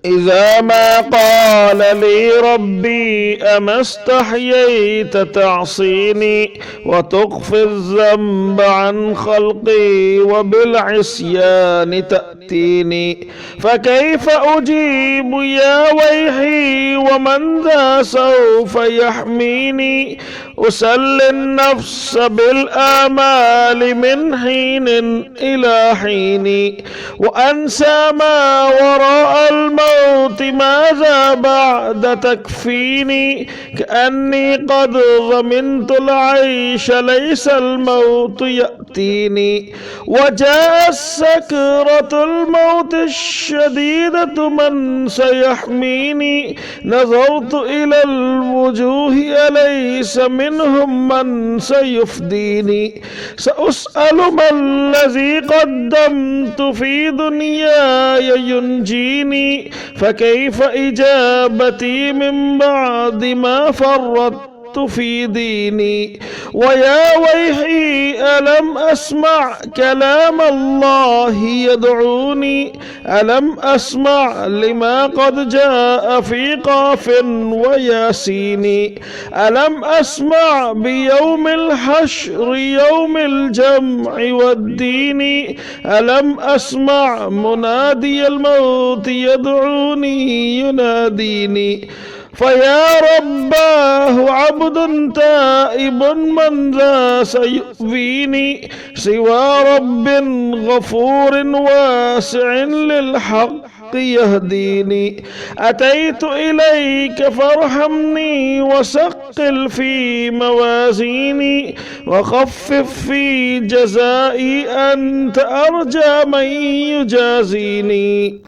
إذا ما قال لي ربي أما استحييت تعصيني وتخفي الذنب عن خلقي وبالعصيان تأتيني، فكيف أجيب يا ويحي ومن ذا سوف يحميني؟ أسلي النفس بالآمال من حين إلى حين، وأنسى ما وراء الموت ماذا بعد تكفيني، كأني قد ضمنت العيش ليس الموت يأتيني، وجاء سكرة الموت الشديدة من سيحميني، نظرت إلى الوجوه أليس منهم من سيفديني، سأسأل ما الذي قدمت في دنياي ينجيني، فكيف إجابتي من بعد ما فرطت في ديني؟ ويا ويحي ألم أسمع كلام الله يدعوني، ألم أسمع لما قد جاء في قاف وياسين، ألم أسمع بيوم الحشر يوم الجمع والدين، ألم أسمع منادي الموت يدعوني يناديني، فيا رباه عبد تائب من ذا سيؤذيني، سوى رب غفور واسع للحق يهديني، أتيت إليك فارحمني وسقل في موازيني، وخفف في جزائي أنت أرجى من يجازيني.